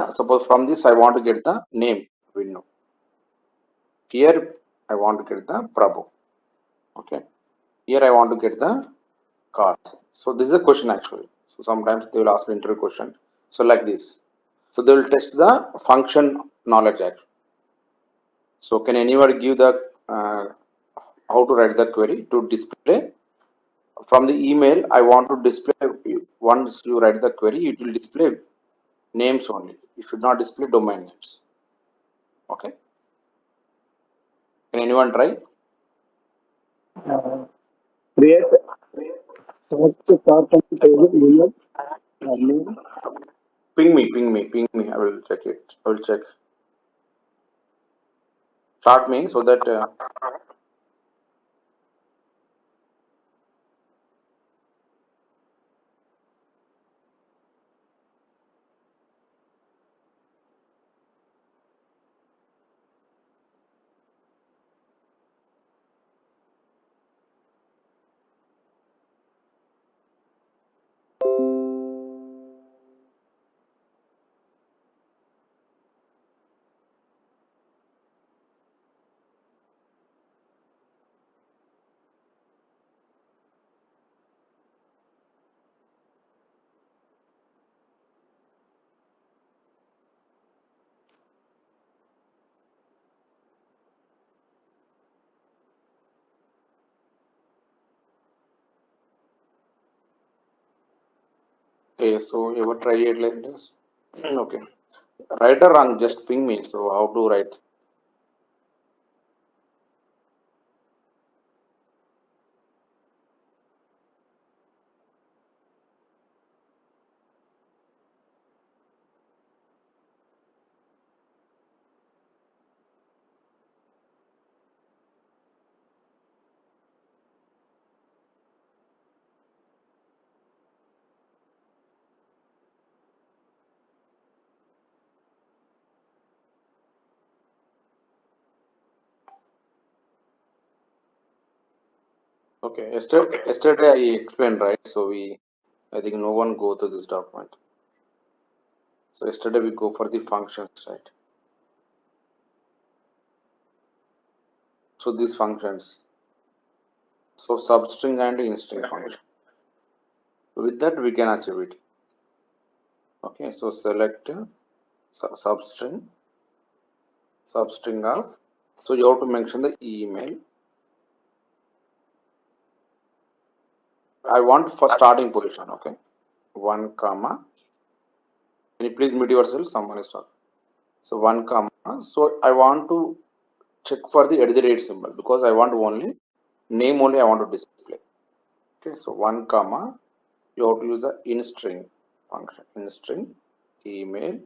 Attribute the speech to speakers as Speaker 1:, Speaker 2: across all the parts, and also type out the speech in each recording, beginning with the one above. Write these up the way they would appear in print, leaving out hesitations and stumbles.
Speaker 1: suppose from this I want to get the name window. Here I want to get the Prabhu. Okay. Here I want to get the cause. So this is a question actually. So sometimes they will ask an interview question. So like this. So they will test the function knowledge actually. So can anyone give the how to write the query to display from the email? I want to display, once you write the query, it will display names only. It should not display domain names. Okay. Can anyone try?
Speaker 2: Create start from table email name.
Speaker 1: Ping me. I will check it. I will check. Start me so that okay. So you ever try it like this? Okay. Right or wrong? Just ping me. So how to write? Okay. Yesterday I explained, right? So I think no one go to this document. So yesterday we go for the functions, right? So these functions. So substring and instring function. With that we can achieve it. Okay. So select substring of. So you have to mention the email. I want for starting position. Okay. 1 comma. Can you please mute yourself? Someone is talking. So 1 comma. So I want to check for the @ symbol because I want only name only I want to display. Okay. So 1 comma. You have to use the instring function. Instring email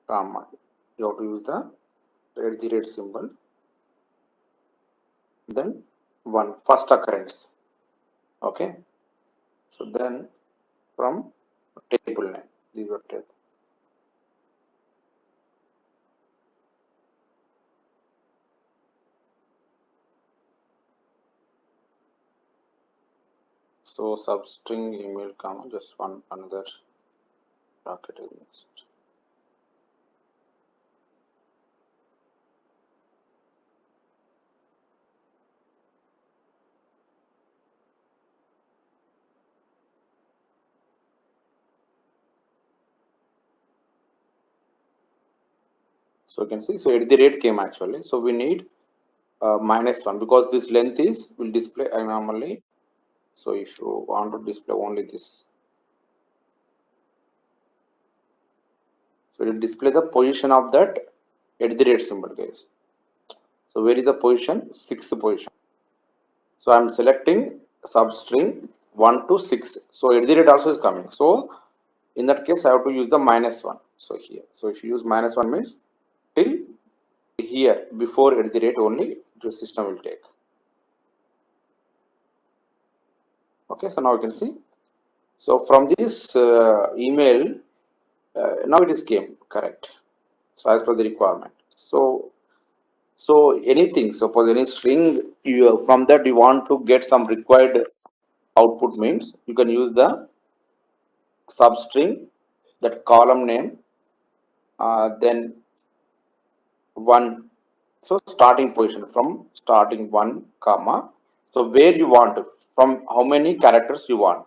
Speaker 1: comma. You have to use the @ symbol. Then 1 first occurrence. Okay. So then from table name. These are table. So substring email comma, just one another bracket is. So you can see, so @ came actually. So we need -1 because this length will display normally. So if you want to display only this, so it will display the position of that @ symbol, guys. So where is the position? 6th position. So I'm selecting substring 1 to 6. So @ also is coming. So in that case, I have to use the -1. So here, so if you use -1 means till here before @ only the system will take. Okay, so now you can see. So from this email, now it is came correct. So as per the requirement. So anything, suppose any string, you from that you want to get some required output means you can use the substring, that column name, then one. So starting position from starting one comma. So where you want, from how many characters you want.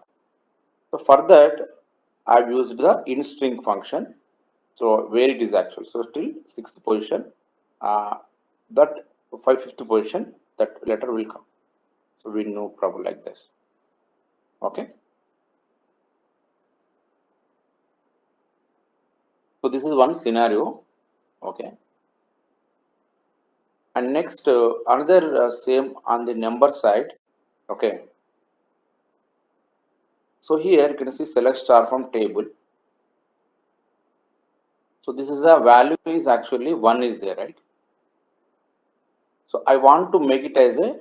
Speaker 1: So for that, I've used the inString function. So where it is actual. So still sixth position. That 5th position, that letter will come. So we no problem like this. Okay. So this is one scenario. Okay. And next, another same on the number side. Okay. So here you can see select star from table. So this is a value is actually 1 is there, right? So I want to make it as a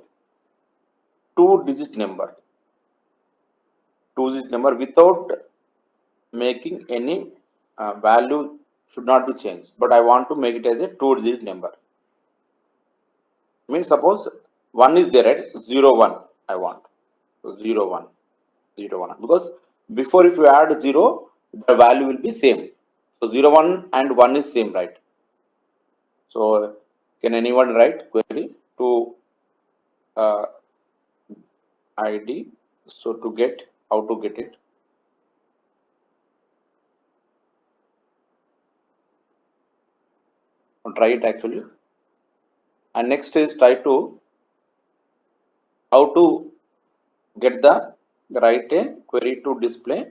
Speaker 1: 2-digit number. 2-digit number without making any value should not be changed. But I want to make it as a 2-digit number. Means suppose 1 is there, right? 0, 1 I want. So 0, 1, 0, 1. Because before if you add 0, the value will be same. So 0, 1 and 1 is same, right? So can anyone write query to ID? So to get, how to get it? I'll try it actually. And next is try to how to get the write a query to display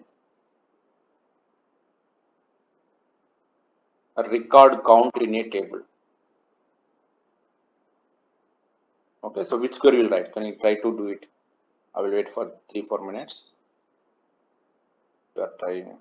Speaker 1: a record count in a table. Okay, so which query will write? Can you try to do it? I will wait for 3-4 minutes. You are trying.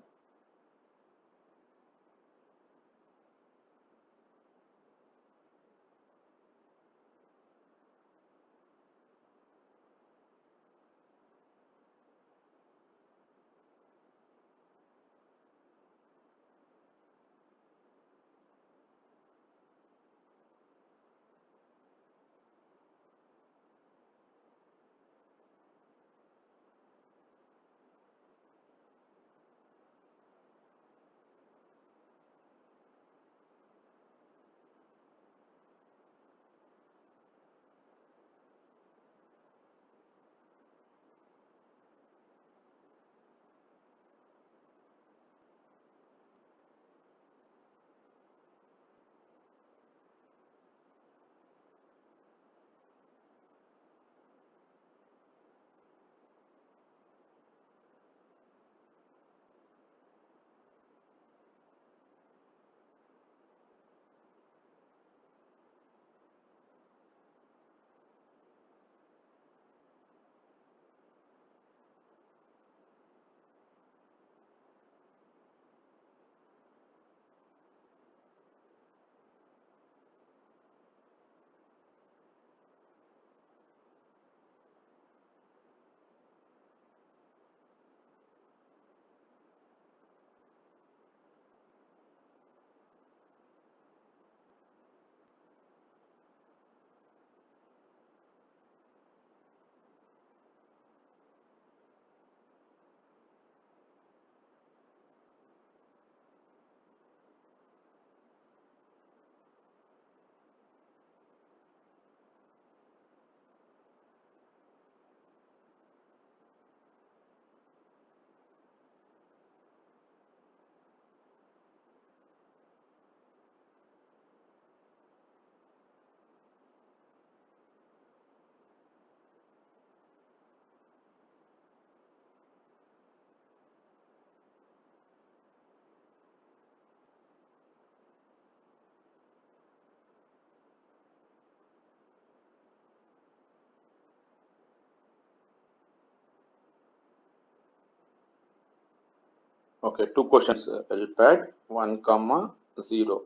Speaker 1: Okay, two questions. Helpad 1, comma 0.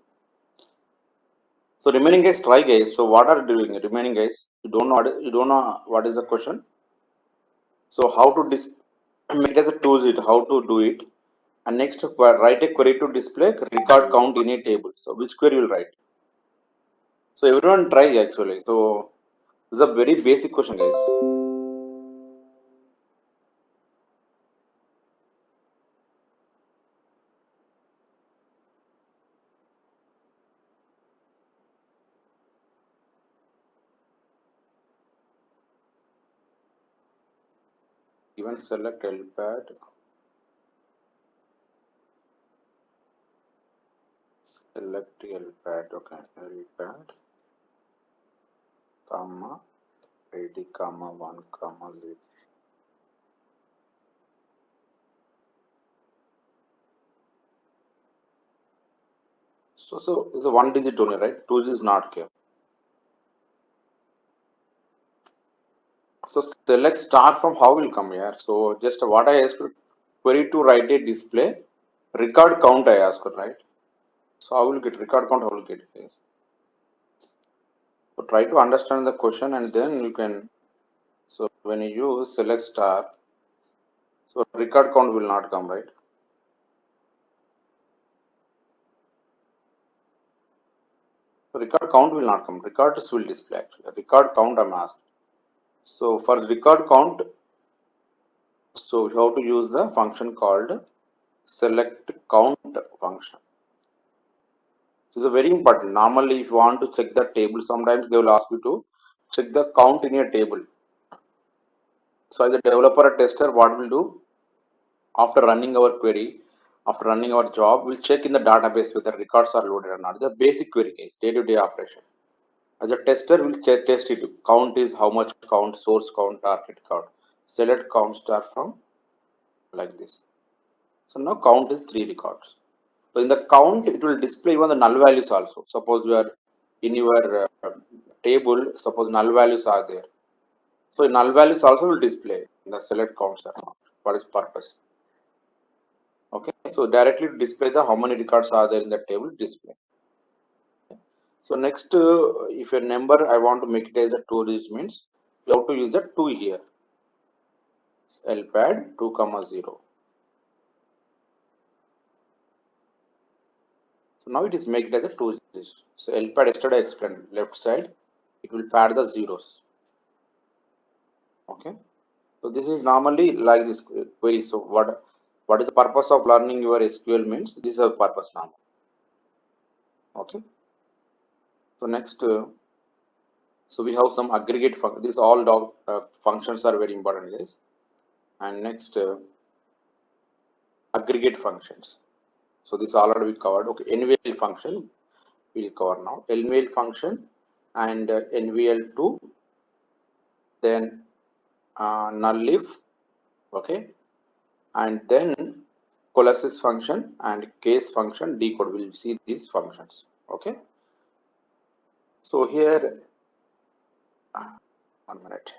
Speaker 1: So remaining guys, try guys. So what are you doing? Remaining guys, you don't know what is the question. So how to make it as a 2-digit? How to do it? And next, write a query to display record count in a table. So which query will write? So everyone try actually. So this is a very basic question, guys. Even select LPAD. Select LPAD. Okay, LPAD, comma, ID, comma, 1, comma, 0. So it's a 1 digit only, right? 2 is not here. So select start from how will come here. So just what I asked, query to write a display, record count I asked, right? So how will get record count? How will get it? So try to understand the question and then you can. So when you use select star, so record count will not come, right? So record count will not come. Records will display actually. Record count I'm asked. So for record count, so you have to use the function called select count function. This is a very important. Normally, if you want to check the table, sometimes they will ask you to check the count in a table. So as a developer or tester, what we'll do after running our query, after running our job, we'll check in the database whether records are loaded or not. The basic query case, day-to-day operation. As a tester, we'll test it. Count is how much count, source count, target count. Select count star from like this. So now count is 3 records. So in the count, it will display even the null values also. Suppose you are in your table, suppose null values are there. So null values also will display in the select count star. What is purpose? Okay, so directly display the how many records are there in the table display. So next, if your number I want to make it as a 2 digits means you have to use the 2 here. LPAD 2, 0. So now it is made it as a 2 digits. So LPAD yesterday I explained left side, it will pad the zeros. Okay. So this is normally like this query. So what is the purpose of learning your SQL means this is a purpose now. Okay. So next, so we have some aggregate function. These all functions are very important, guys. And next, aggregate functions. So this already we covered. Okay, NVL function we'll cover now. NVL function and NVL2, then null if. Okay, and then coalesces function and case function decode. We'll see these functions. Okay. So here, 1 minute.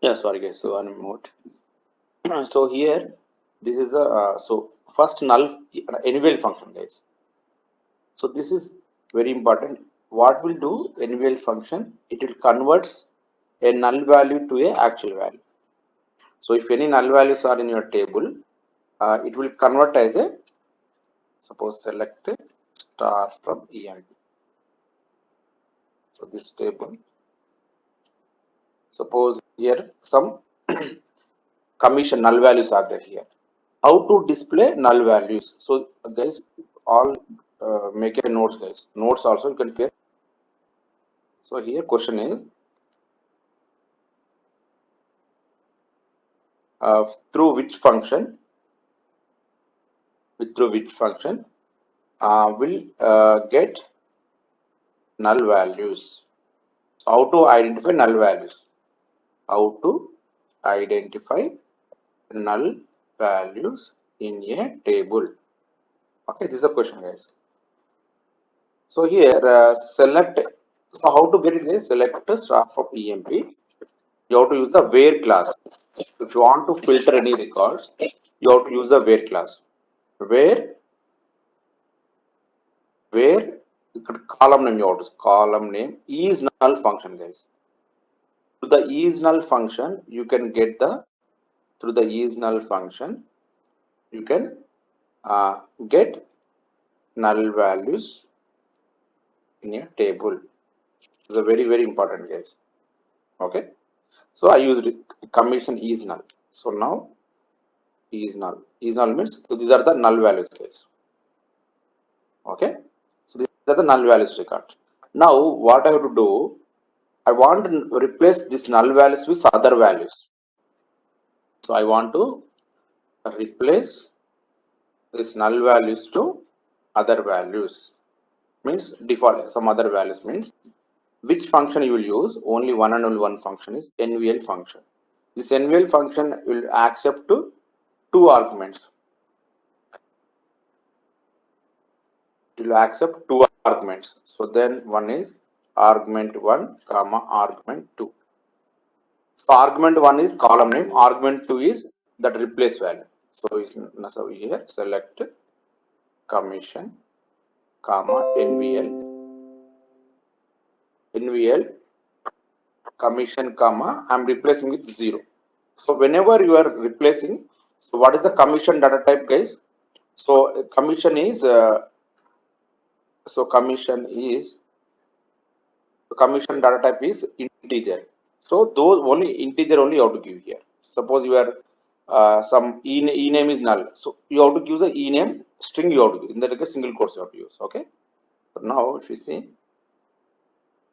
Speaker 1: Yeah, sorry guys, so unmute. So here, this is the so first null annual function, guys. So this is very important. What will do annual function? It will converts a null value to a actual value. So if any null values are in your table, it will convert as a, suppose select star from EMP. So this table, suppose here some commission null values are there here. How to display null values? So guys, all make a notes, guys. Notes also you can clear. So here question is through which function will get null values. So how to identify null values? How to identify null values in a table? Okay, this is a question, guys. So here select. So how to get it, guys? Select star from EMP. You have to use the where class. If you want to filter any records, you have to use the where class. Where column name, you have to column name is null function, guys. Through the is null function, you can get the through the is null function, you can get null values in a table. It's a very important, guys. Okay. So I used commission is null. So now is null. Is null means so these are the null values, guys. Okay. So these are the null values record. Now what I have to do, I want to replace this null values with other values. So I want to replace this null values to other values. Means default some other values means which function you will use. Only one and only one function is NVL function. This NVL function will accept two arguments. It will accept two arguments. So then one is argument 1 comma argument 2. So argument 1 is column name, argument 2 is that replace value. So here select commission comma NVL commission comma I'm replacing with 0. So whenever you are replacing, so what is the commission data type, guys? So commission is commission data type is integer. So those only integer only you have to give here. Suppose you are some e name is null, so you have to use the e name string. You have to give in that case single quotes you have to use. Okay. So now if you see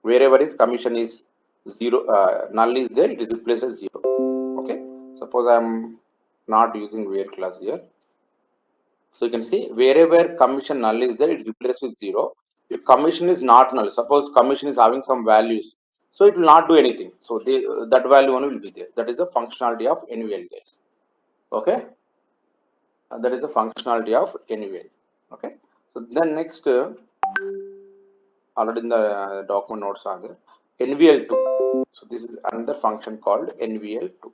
Speaker 1: wherever is commission is 0, null is there, it is replaced as 0. Okay. Suppose I am not using where class here. So you can see wherever commission null is there, it replaces with 0. If commission is not null, suppose commission is having some values, so it will not do anything. So that value only will be there. That is the functionality of NVL, guys. Okay, that is the functionality of NVL. Okay, so then next, already in the document notes are there. NVL2. So this is another function called NVL2.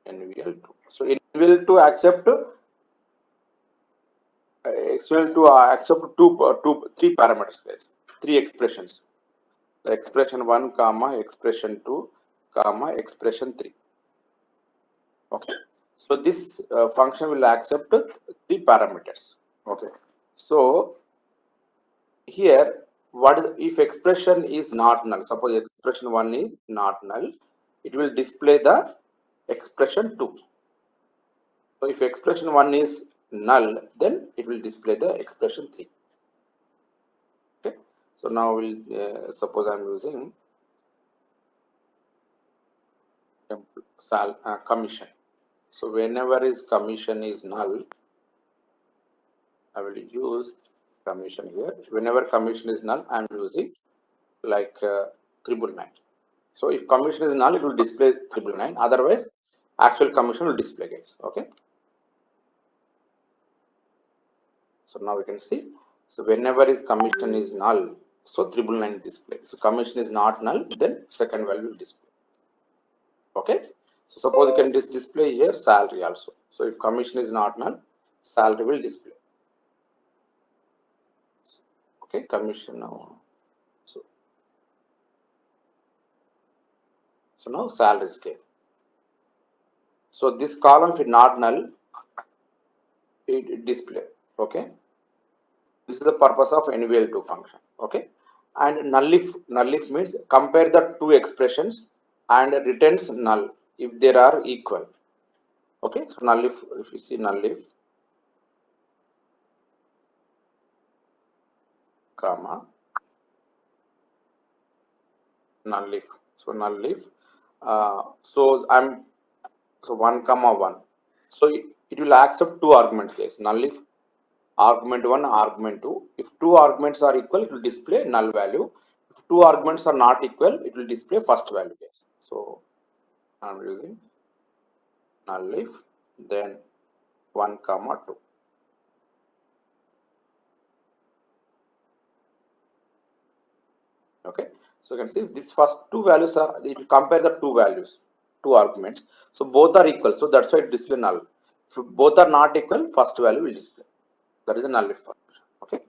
Speaker 1: NVL2. So NVL2 accept accept three parameters, guys. Three expressions. The expression 1 comma expression 2 comma expression 3. Okay. So this function will accept three parameters. Okay. So here, what is if expression is not null? Suppose expression 1 is not null, it will display the expression 2. So if expression 1 is null, then it will display the expression 3. Okay. So now we'll suppose I'm using commission. So whenever is commission is null, I will use commission here. Whenever commission is null, I am using like 999. So if commission is null, it will display 999. Otherwise, actual commission will display, guys. Okay. So now we can see. So whenever is commission is null, so 999 display. So commission is not null, then second value will display. Okay, so suppose you can display here salary also. So if commission is not null, salary will display. Okay, commission now. So now salary scale. So this column if not null, it display. Okay, this is the purpose of NVL2 function. Okay, and null if means compare the two expressions and returns null if they are equal. Okay, so null if you see null if comma null if, so null if so I'm so 1 comma 1, so it will accept two arguments case, null if argument 1 argument 2. If two arguments are equal, it will display null value. If two arguments are not equal, it will display first value case. So I'm using null if then 1 comma 2. Okay, so you can see this first two values are, it will compare the two values, two arguments, so both are equal, so that's why it display null. If both are not equal, first value will display. That is a null if function. Okay,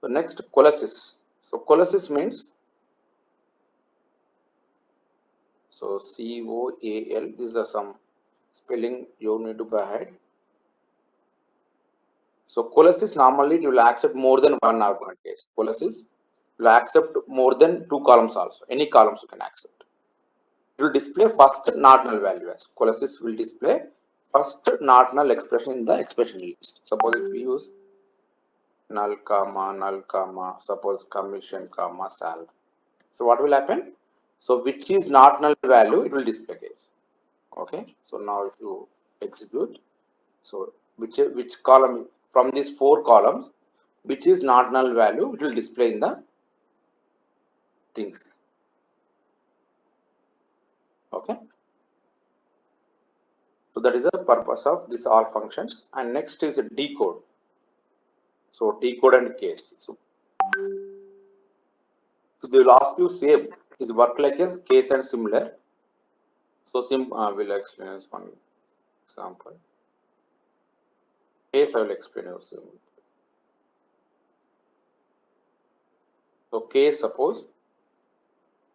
Speaker 1: so next coalesces. So coalesces means, so COAL, these are some spelling you need to by head. So coalesces normally it will accept more than one argument case. Coalesces will accept more than two columns also. Any columns you can accept. It will display first not null value as coalesces will display first not null expression in the expression list. Suppose if we use null comma suppose commission comma salary. So what will happen? So which is not null value, it will display case. Okay. So now if you execute, so which column from these four columns, which is not null value, it will display in the things. Okay. So that is the purpose of this all functions. And next is a decode. So decode and case. So they will ask you same is work like a case and similar. So we'll explain this one example. Case I will explain you. So case, suppose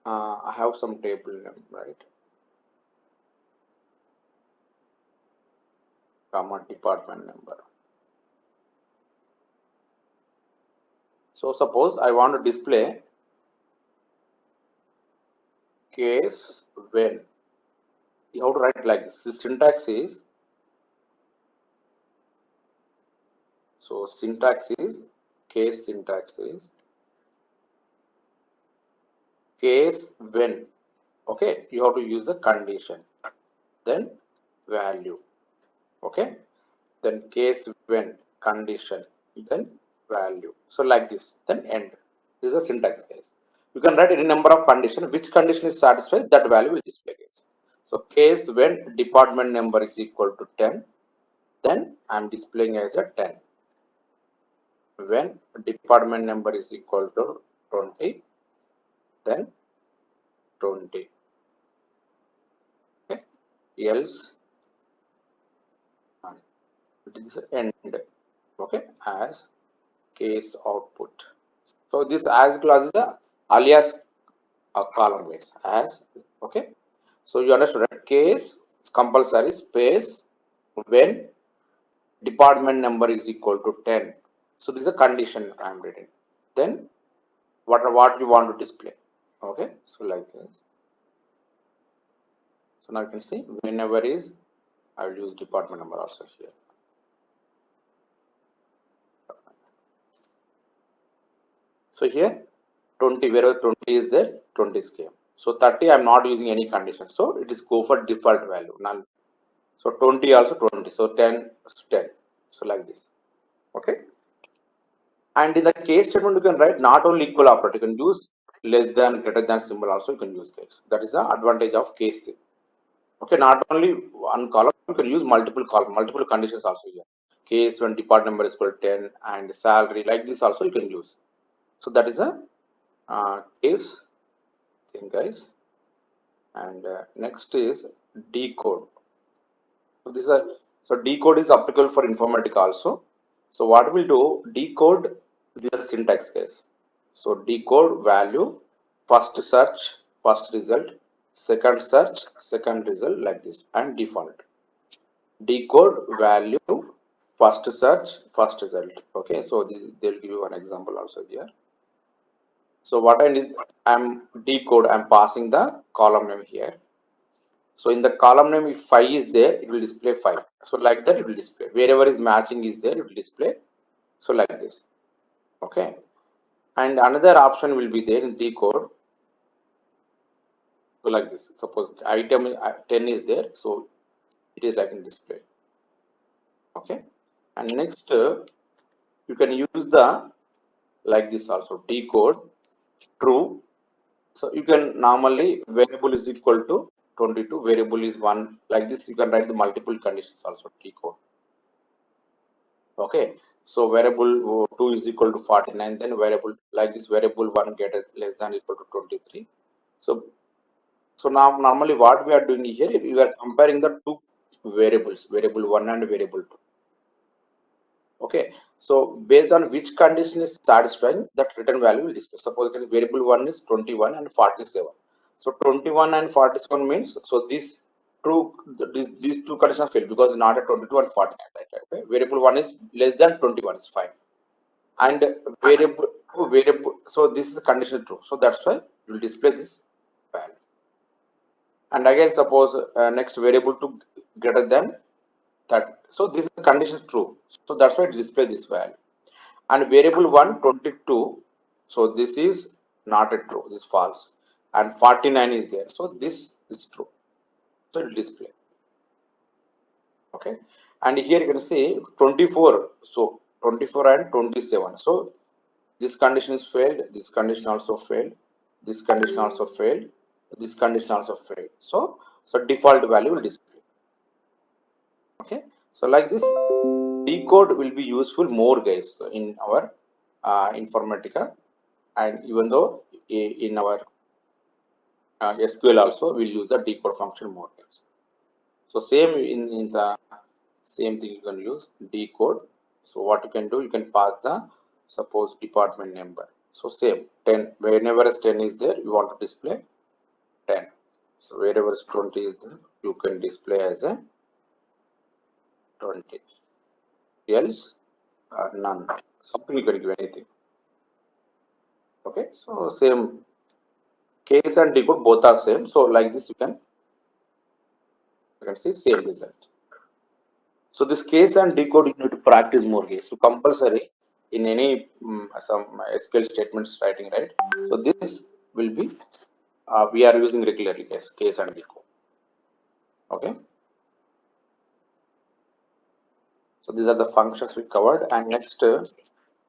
Speaker 1: I have some table name, right? Comma department number. So suppose I want to display case when. You have to write like this. The syntax is, so syntax is, case syntax is case when. Okay, you have to use the condition, then value. Okay, then case when condition, then value. So like this, then end. This is a syntax case. You can write any number of condition. Which condition is satisfied, that value will display case. So case when department number is equal to 10, then I am displaying as a 10. When department number is equal to 20, then 20. Okay. Else this is end. Okay, as case output. So this as clause is the alias column base as. Okay, so you understood that case compulsory space when department number is equal to 10. So this is a condition I am reading. Then what you want to display. Okay, so like this. So now you can see whenever is, I will use department number also here. So here 20, wherever 20 is there, 20 is came. So 30 I am not using any condition. So it is go for default value, none. So 20 also 20. So 10 is 10. So like this. Okay. And in the case statement, you can write not only equal operator, you can use less than, greater than symbol also you can use case. That is the advantage of case. Okay, not only one column, you can use multiple column, multiple conditions also here. Case when department number is equal to 10 and salary, like this also you can use. So that is a case thing, guys. And next is decode. So this is so decode is applicable for informatica also. So what we'll do, decode this syntax case. So decode value, first search, first result, second search, second result, like this, and default. Decode value, first search, first result. Okay, so this, they'll give you an example also here. So what I need, I'm decode, I'm passing the column name here. So in the column name, if 5 is there, it will display 5. So like that, it will display. Wherever is matching is there, it will display. So like this. Okay. And another option will be there in decode. So like this. Suppose item 10 is there. So it is like in display. Okay. And next, you can use the like this also, decode true. So you can normally variable is equal to 22, variable is 1. Like this, you can write the multiple conditions also, decode. Okay, so variable 2 is equal to 49, then variable like this, variable 1 get less than equal to 23. So now normally what we are doing here, we are comparing the two variables, variable 1 and variable 2. Okay, so based on which condition is satisfying, that return value will display. Suppose variable 1 is 21 and 47. So 21 and 47 means, so this true, these two conditions fail because not a 22 and 49, right? Okay, variable 1 is less than 21, is fine. And variable, so this is conditional true, so that's why you will display this value. And again, suppose next variable 2 greater than that, so this is condition true, so that's why it display this value. And variable 1 22, so this is not a true, this is false, and 49 is there, so this is true, so it will display. Okay, and here you can see 24, so 24 and 27, so this condition is failed, this condition also failed, this condition also failed, this condition also failed. So default value will display. Okay, so like this, decode will be useful more, guys, in our informatica, and even though in our SQL also we'll use the decode function more, guys. So same in the same thing you can use decode. So what you can do, you can pass the suppose department number. So same 10, whenever is 10 is there, you want to display 10. So wherever is 20 is there, you can display as a 20. Else none. Something you can give anything. Okay, so same case and decode both are same. So like this you can see same result. So this case and decode you need to practice more, guys. So compulsory in any some SQL statements writing, right? So this will be we are using regularly, guys, case and decode. Okay. So these are the functions we covered, and next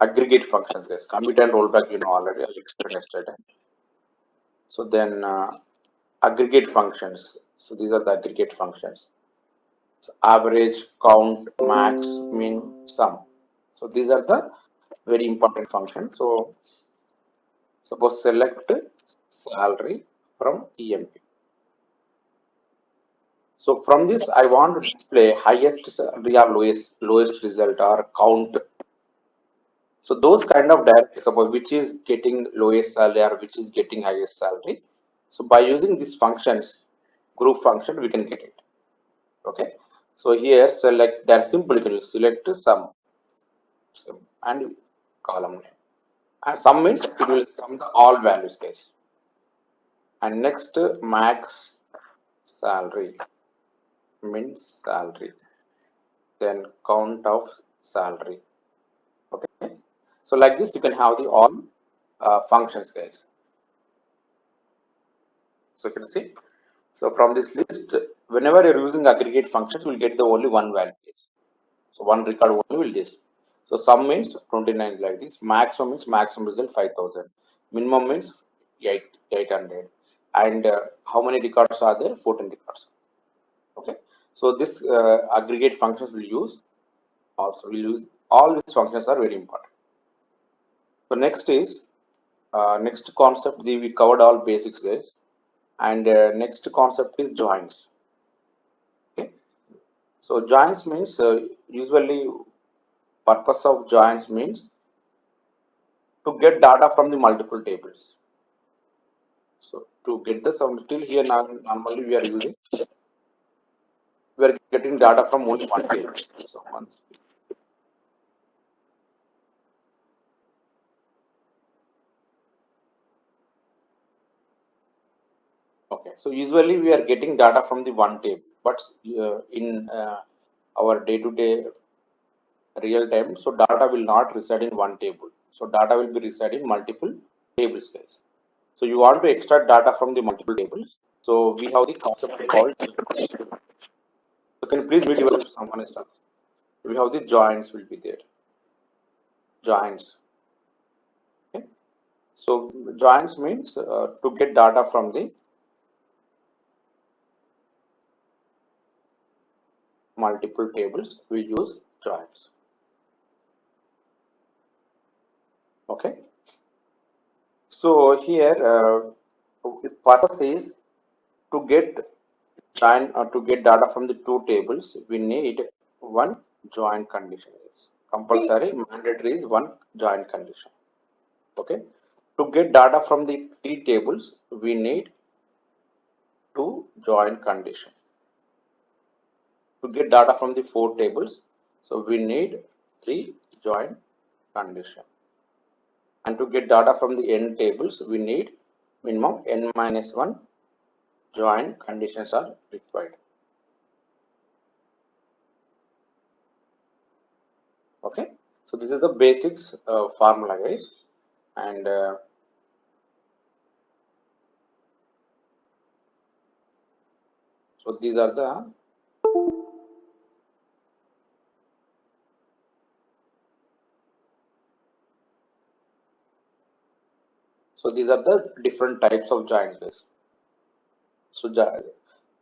Speaker 1: aggregate functions, guys. Commit and rollback, you know already. I'll explain yesterday. So then aggregate functions. So these are the aggregate functions. So average, count, max, min, sum. So these are the very important functions. So suppose select salary from EMP. So from this, I want to display highest salary or lowest result or count. So those kind of directory, suppose which is getting lowest salary or which is getting highest salary. So by using these functions, group function, we can get it. Okay. So here select, they're simple, you can use select sum and column name. And sum means it will sum the all values, guys. And next max salary, min salary, then count of salary. Okay. So like this, you can have the all functions, guys. So you can see. So from this list, whenever you're using aggregate functions, we'll get the only one value. So one record only will list. So sum means 29 like this. Maximum means maximum result 5,000. Minimum means 800. And how many records are there? 14 records. Okay. So this aggregate functions will use. Also, we'll use all these functions are very important. So next is next concept. We covered all basics, guys. And next concept is joins. Okay, so joins means usually purpose of joins means to get data from the multiple tables. So to get the sum, still here normally we are getting data from only one table. So once. Okay, so usually we are getting data from the one table, but in our day-to-day real time, so data will not reside in one table. So data will be reside in multiple tables, guys. So you want to extract data from the multiple tables. So we have the concept called joins. So can you please mute yourself? Someone is talking. We have the joins will be there. Joins. Okay. So joins means to get data from the multiple tables. We use joins. Okay. So here purpose is to get join or to get data from the two tables. We need one join condition. Compulsory mandatory is one join condition. Okay. To get data from the three tables, we need two join condition. To get data from the four tables, so we need three join condition. And to get data from the n tables, we need minimum n minus 1 join conditions are required. Okay, so this is the basics formula, guys, and so these are the different types of joins, guys. So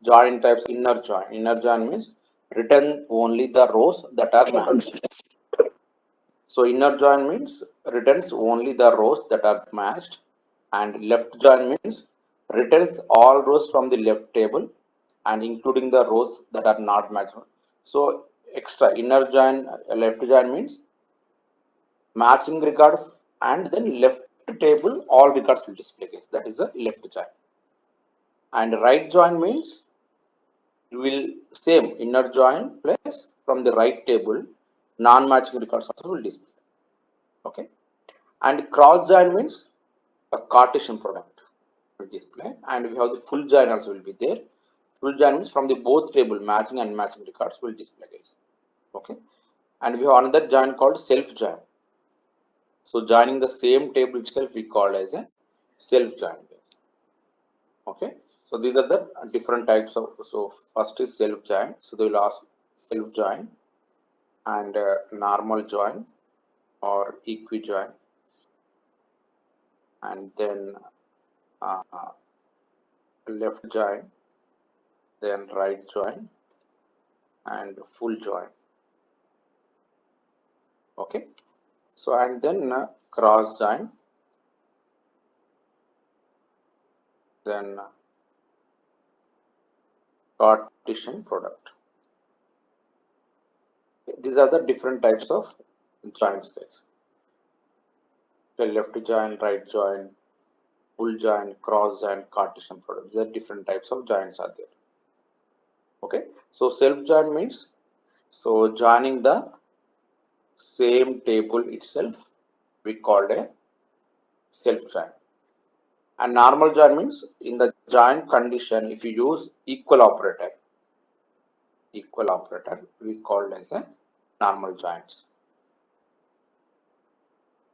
Speaker 1: join types: inner join. Inner join means return only the rows that are matched. So inner join means returns only the rows that are matched, and left join means returns all rows from the left table and including the rows that are not matched. So extra inner join, left join means matching record and then left table all records will display. That is the left join. And right join means you will same inner join plus from the right table non-matching records also will display. Okay, and cross join means a Cartesian product will display, and we have the full join also will be there. Full join means from the both table matching and matching records will display, guys. Okay, and we have another join called self join. So joining the same table itself we call as a self join. Okay, so these are the different types of. So first is self join. So they will ask self join and normal join or equi join, and then uh, left join, then right join, and full join. Okay, so and then cross join, then Cartesian product. These are the different types of joins, guys. The left join, right join, full join, cross join, Cartesian product. These are different types of joins are there. Okay, so self join means so joining the same table itself we called a self join. And normal join means in the join condition if you use equal operator we called as a normal joins.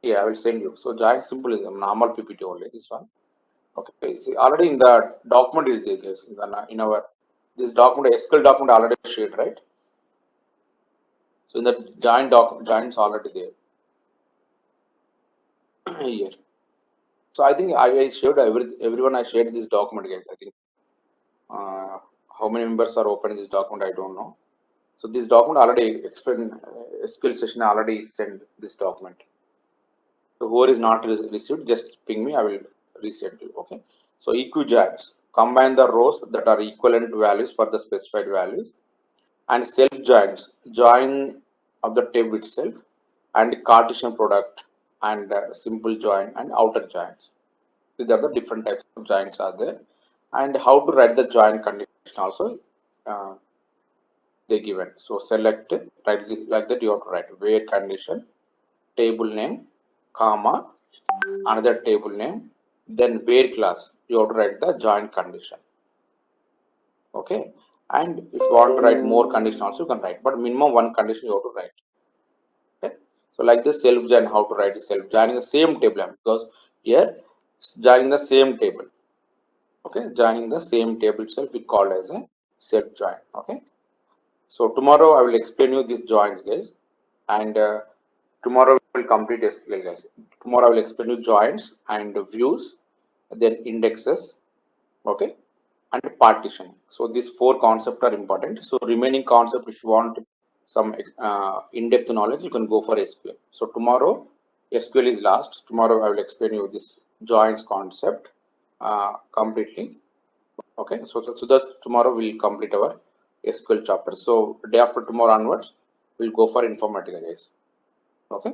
Speaker 1: Yeah, I will send you. So join symbolism, normal PPT only, this one. Okay, see already in the document is there, yes, in our this document, SQL document already shared, right? So in the joins already there here. So I think I shared everyone I shared this document, guys. I think how many members are opening this document, I don't know. So this document already explained, SQL session already sent this document. So whoever is not received, just ping me, I will resend you. Okay. So equi joins. combine the rows that are equivalent values for the specified values, and self joins, join of the table itself, and Cartesian product, and simple join and outer joins. These are the different types of joins are there, and how to write the join condition also uh, they given. So select, write this like that. You have to write where condition, table name, comma, another table name, then where class. You have to write the join condition. Okay, and if you want to write more condition also you can write, but minimum one condition you have to write. Okay, so like this self join, how to write self joining the same table, because here joining the same table. Okay, joining the same table itself we called as a self join. Okay, so tomorrow I will explain you these joins, guys, and tomorrow we will complete SQL, guys. Tomorrow I will explain you joins and views, then indexes, okay, and partition. So these four concepts are important. So remaining concept, if you want some in-depth knowledge, you can go for SQL. So tomorrow SQL is last. Tomorrow I will explain you this joins concept completely. Okay, so that tomorrow we'll complete our SQL chapter. So day after tomorrow onwards, we'll go for Informatica, guys. Okay,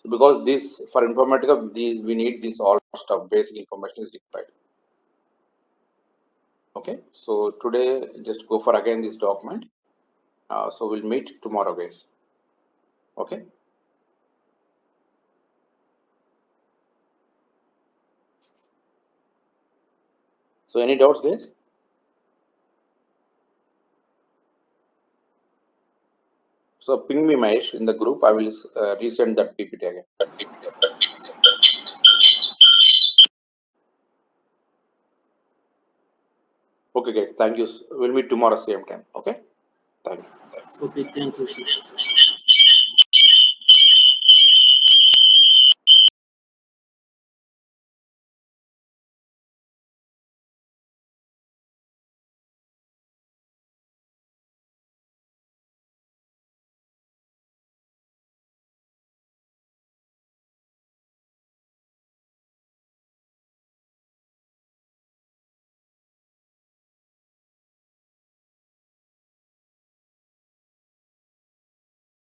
Speaker 1: so because this for Informatica, we need this all stuff, basic information is required. Okay, so today just go for again this document. So we'll meet tomorrow, guys. Okay. So any doubts, guys? So ping me, Mahesh, in the group. I will resend that PPT again. Okay, guys. Thank you. We'll meet tomorrow same time. Okay. Thank you.
Speaker 3: Okay, thank you, sir.